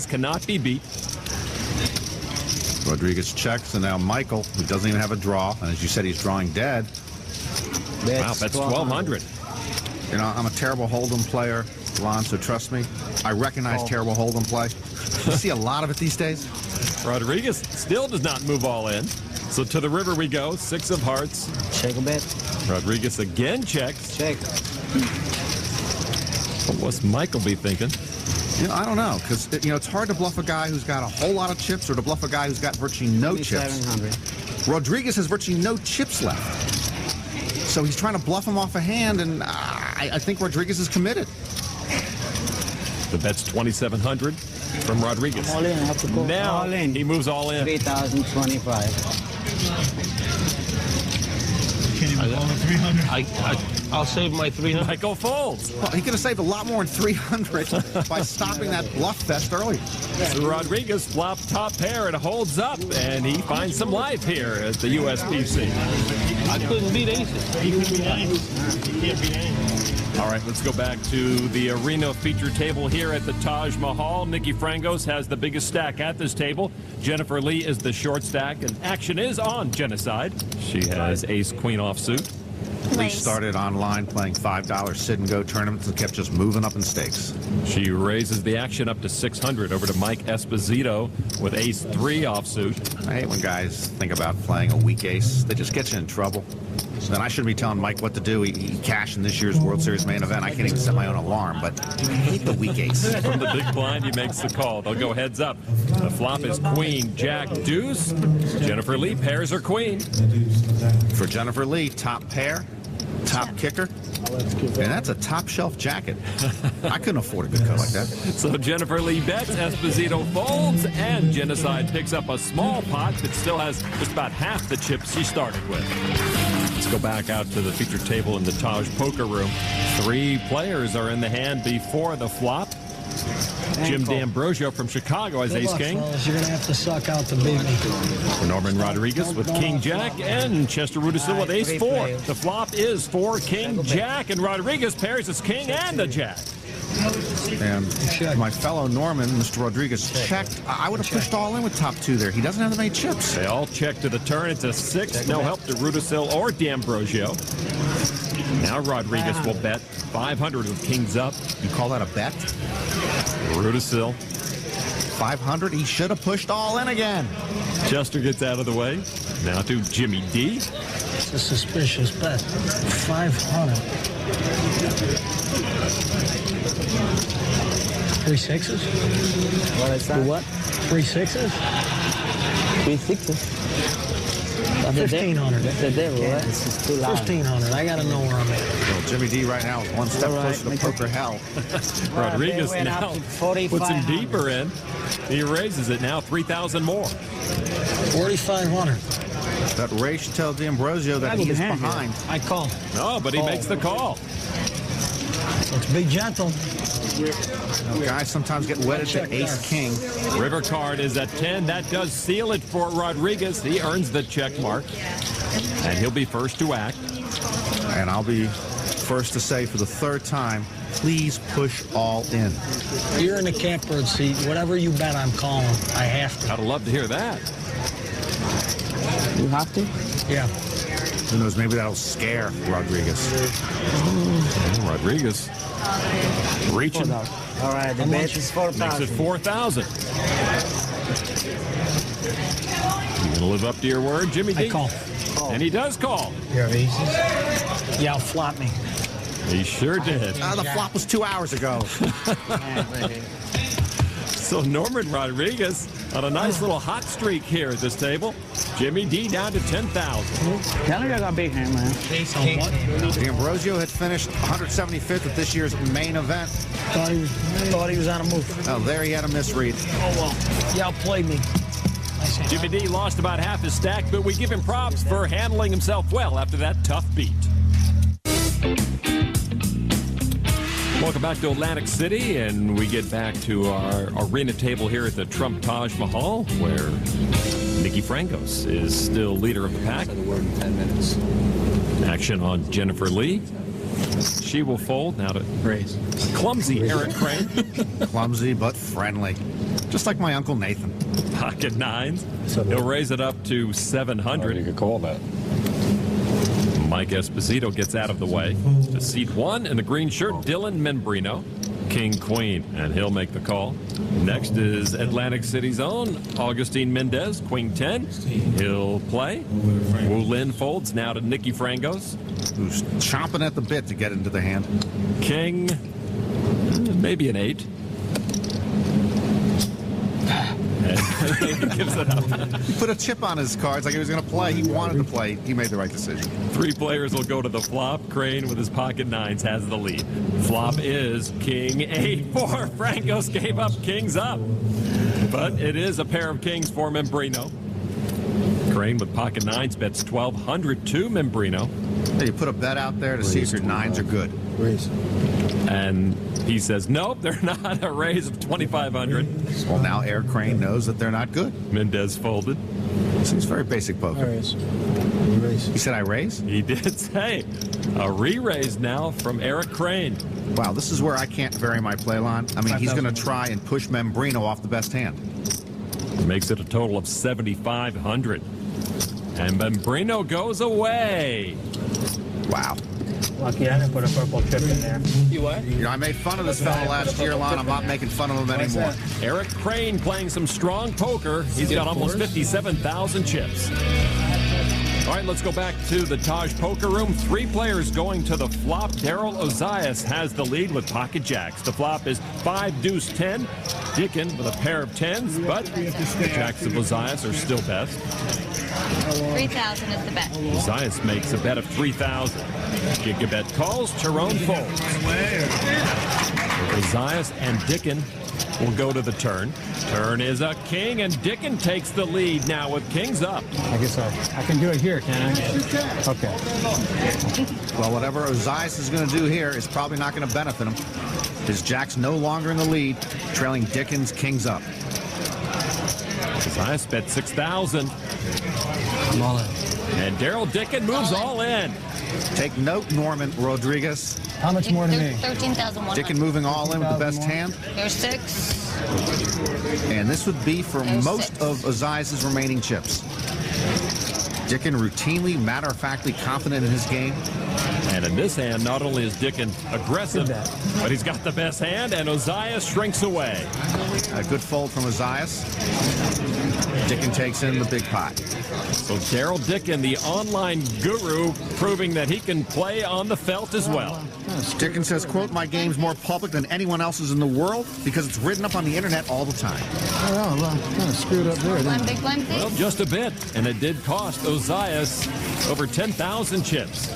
cannot be beat. Rodriguez checks, and now Michael, who doesn't even have a draw, and as you said, he's drawing dead. Wow, that's 1,200. You know, I'm a terrible Hold'em player, Lon, so trust me, I recognize terrible Hold'em play. You see a lot of it these days. Rodriguez still does not move all in. So to the river we go, 6 of hearts. Check a bit. Rodriguez again checks. Check. What must Michael be thinking? You know, I don't know, because you know it's hard to bluff a guy who's got a whole lot of chips or to bluff a guy who's got virtually no chips. 700. Rodriguez has virtually no chips left. So he's trying to bluff him off a hand, and I think Rodriguez is committed. The bet's 2,700 from Rodriguez. All in, I have to go Now all in. he moves all in. 3,025. I'll save my 300. Michael folds. Well, he could have saved a lot more than 300 by stopping that bluff fest earlier. So Rodriguez flopped top pair and holds up, and he finds some life here at the USPC. I couldn't beat aces. He could beat aces. He can't beat aces. All right, let's go back to the arena feature table here at the Taj Mahal. Nikki Frangos has the biggest stack at this table. Jennifer Lee is the short stack, and action is on Genocide. She has ace-queen offsuit. Lee started online playing $5 sit-and-go tournaments and kept just moving up in stakes. She raises the action up to 600 over to Mike Esposito with ace-3 offsuit. I hate when guys think about playing a weak ace. They just get you in trouble. So then I shouldn't be telling Mike what to do. He cashed in this year's World Series main event. I can't even set my own alarm, but I hate the weak ace. From the big blind, he makes the call. They'll go heads up. The flop is queen, jack, deuce. Jennifer Lee pairs her queen. For Jennifer Lee, top pair, top kicker, and that's a top shelf jacket. I couldn't afford a good cut like that. So Jennifer Lee bets, Esposito folds, and Genocide picks up a small pot that still has just about half the chips she started with. Let's go back out to the feature table in the Taj Poker Room. 3 players are in the hand before the flop. Jim D'Ambrosio from Chicago has ace-king. You're going to have to suck out to beat me. Norman Rodriguez with king-jack and Chester Rudisill with ace-4. The flop is for king-jack, and Rodriguez pairs his king and a jack. And my fellow Norman, Mr. Rodriguez, checked. I would have pushed all in with top 2 there. He doesn't have that many chips. They all check to the turn. It's a 6. No help to Rudisill or D'Ambrosio. Now Rodriguez will bet 500 with kings up. You call that a bet? Rudisill. 500? He should have pushed all in again. Chester gets out of the way. Now to Jimmy D. It's a suspicious bet. 500. 3 6s? What is that? What? 3 6s? 3 6s. 1,500. That's the devil, right? This is too loud. 1,500. I got to know where I'm at. Well, Jimmy D right now is one step closer to poker hell. Rodriguez They went now up to 4,500. puts him deeper in. He raises it now 3,000 more. 4,500. That raise should tell D'Ambrosio that he is behind. I call. No, but he makes the call. Let's be gentle. Guys sometimes get wedded to ace-king. River card is at 10. That does seal it for Rodriguez. He earns the check mark, and he'll be first to act. And I'll be first to say for the 3rd time, please push all in. You're in the catbird seat. Whatever you bet, I'm calling. I have to. I'd love to hear that. You have to? Yeah. Who knows, maybe that'll scare Rodriguez. Rodriguez reaching. All right, the bet is 4,000. Makes it 4,000. You gonna live up to your word, Jimmy D? I call. And he does call. You have aces? Yeah, flop me. He sure did. The flop was 2 hours ago. So Norman Rodriguez on a nice little hot streak here at this table. Jimmy D down to 10,000. Tell me I got a big hand, man. D'Ambrosio had finished 175th at this year's main event. Thought he was on a move. Oh, there he had a misread. Oh, well. You outplayed me. Jimmy D lost about half his stack, but we give him props for handling himself well after that tough beat. Welcome back to Atlantic City, and we get back to our arena table here at the Trump Taj Mahal, where Nikki Frangos is still leader of the pack. Action on Jennifer Lee. She will fold now to Raise. clumsy Eric Crane. Clumsy but friendly. Just like my Uncle Nathan. Pocket nines. So He'll raise it up to 700. You could call that. Mike Esposito gets out of the way. To seat 1 in the green shirt, Dylan Membrino. King, queen, and he'll make the call. Next is Atlantic City's own Augustine Mendez, queen 10. He'll play. Wu Lin folds now to Nicky Frangos. Who's chomping at the bit to get into the hand. King, maybe an 8. And he gives it up. He put a chip on his cards like he was going to play. He wanted to play. He made the right decision. 3 players will go to the flop. Crane with his pocket nines has the lead. Flop is King 8-4. Frangos gave up kings up. But it is a pair of kings for Membrino. Crane with pocket nines bets 1,200 to Membrino. Hey, you put a bet out there to see if your nines are good. Raise. And he says, nope, they're not. A raise of 2,500. Well, now Eric Crane knows that they're not good. Mendez folded. Seems very basic poker. Raise. Raise. He said I raise? He did say a re-raise now from Eric Crane. Wow, this is where I can't vary my play line. I mean, he's going to try and push Membrino off the best hand. Makes it a total of 7,500. And Membrino goes away. Wow. Lucky I didn't put a purple chip in there. You what? You know, I made fun of this fella last year, Lon. I'm not making fun of him anymore. Eric Crane playing some strong poker. He's got almost 57,000 chips. All right, let's go back to the Taj Poker Room. 3 players going to the flop. Daryl Ozias has the lead with pocket jacks. The flop is 5 deuce 10. Dickin with a pair of 10s, but the jacks of Ozias are still best. 3,000 is the bet. Ozias makes a bet of 3,000. Gigabet calls, Tyrone folds. Ozias and Dickin will go to the turn. Turn is a king, and Dickin takes the lead now with kings up. I guess I can do it here, can I? Okay. Well, whatever Ozias is going to do here is probably not going to benefit him. His jack's no longer in the lead, trailing Dickin's kings up. Ozias bet 6,000. I'm all in. And Daryl Dickin moves all in. Take note, Norman Rodriguez. How much more to me? 13,100. Dickin moving all in with the best hand. There's 6. And this would be for There's most 6. of Ozias' remaining chips. Dickin routinely, matter-of-factly confident in his game. And in this hand, not only is Dickin aggressive, but he's got the best hand, and Ozias shrinks away. A good fold from Ozias. Dickin takes in the big pot. So Daryl Dickin, the online guru, proving that he can play on the felt as well. Dickin says, quote, my game's more public than anyone else's in the world because it's written up on the internet all the time. Oh, well, kind of screwed up there. One big blind, please. Well, just a bit, and it did cost Ozias over 10,000 chips.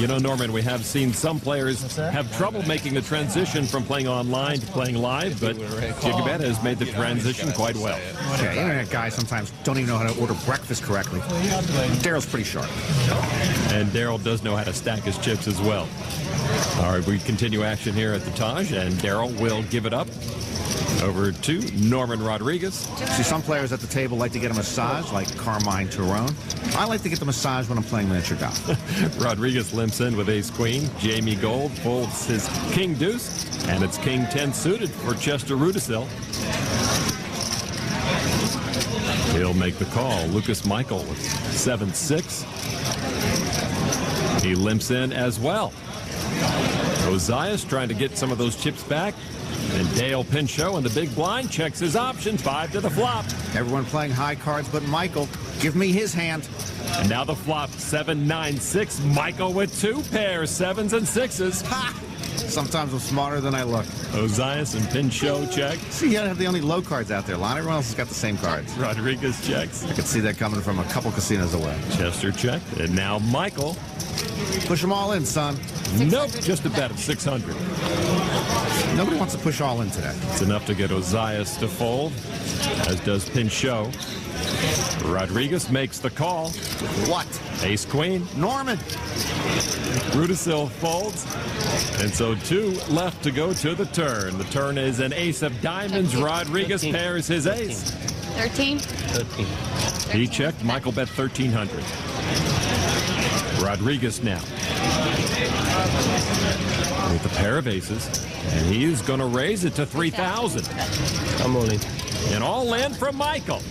You know, Norman, we have seen some players have trouble making the transition from playing online to playing live, but Gigabet has made the transition quite well. Okay, internet guys sometimes don't even know how to order breakfast correctly. Daryl's pretty sharp. And Daryl does know how to stack his chips as well. All right, we continue action here at the Taj, and Daryl will give it up over to Norman Rodriguez. See, some players at the table like to get a massage, like Carmine Tyrone. I like to get the massage when I'm playing miniature golf. Rodriguez limps in with ace-queen. Jamie Gold folds his king-deuce, and it's king-10 suited for Chester Rudisil. He'll make the call. Lucas Michael with 7-6. He limps in as well. Ozias trying to get some of those chips back. And Dale Pinchot in the big blind checks his option. 5 to the flop. Everyone playing high cards but Michael. Give me his hand. And now the flop, 7-9-6. Michael with 2 pairs, 7s and 6s. Ha! Sometimes I'm smarter than I look. Ozias and Pinchot check. See, you have the only low cards out there, Lon. Everyone else has got the same cards. Rodriguez checks. I could see that coming from a couple casinos away. Chester checked. And now Michael. Push them all in, son. Nope, just a bet of 600. Nobody wants to push all in today. It's enough to get Ozias to fold, as does Pinchot. Rodriguez makes the call. What? Ace-queen. Norman. Rudisil folds. And so 2 left to go to the turn. The turn is an ace of diamonds. Rodriguez pairs his ace. 13. 13. He checked. Michael bet 1,300. Rodriguez now. with a pair of aces, and he's going to raise it to 3,000. I'm only. An all-in from Michael.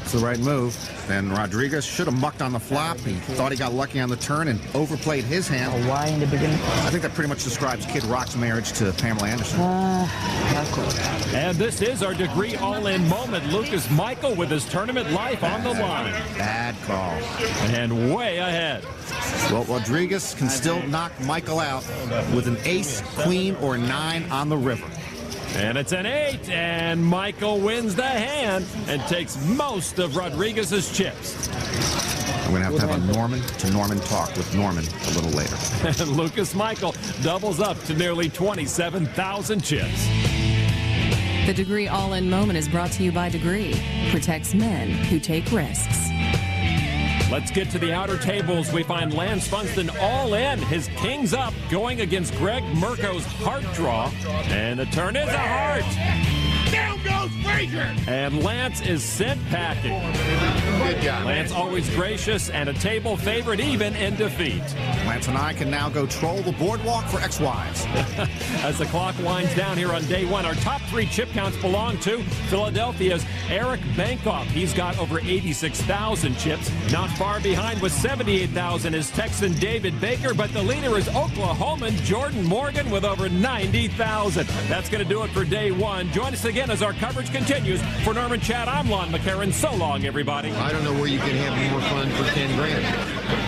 It's the right move. And Rodriguez should have mucked on the flop. He thought he got lucky on the turn and overplayed his hand. Why in the beginning? I think that pretty much describes Kid Rock's marriage to Pamela Anderson. Not close. And this is our degree all-in moment. Lucas Michael with his tournament life on the line. Bad call. And way ahead. Well, Rodriguez can still knock Michael out with an ace, queen, or 9 on the river. And it's an 8, and Michael wins the hand and takes most of Rodriguez's chips. I'm going to have a Norman-to-Norman talk with Norman a little later. And Lucas Michael doubles up to nearly 27,000 chips. The Degree All-In Moment is brought to you by Degree. Protects men who take risks. Let's get to the outer tables. We find Lance Funston all in. His king's up, going against Greg Mirko's heart draw. And the turn is a heart. Down goes Frazier! And Lance is sent packing. Good job. Lance always gracious and a table favorite even in defeat. Lance and I can now go troll the boardwalk for ex-wives. As the clock winds down here on day one, our top 3 chip counts belong to Philadelphia's Eric Bankoff. He's got over 86,000 chips. Not far behind with 78,000 is Texan David Baker, but the leader is Oklahoman Jordan Morgan with over 90,000. That's going to do it for day one. Join us again as our coverage continues. For Norman Chad, I'm Lon McCarran. So long, everybody. I don't know where you can have more fun for 10 grand.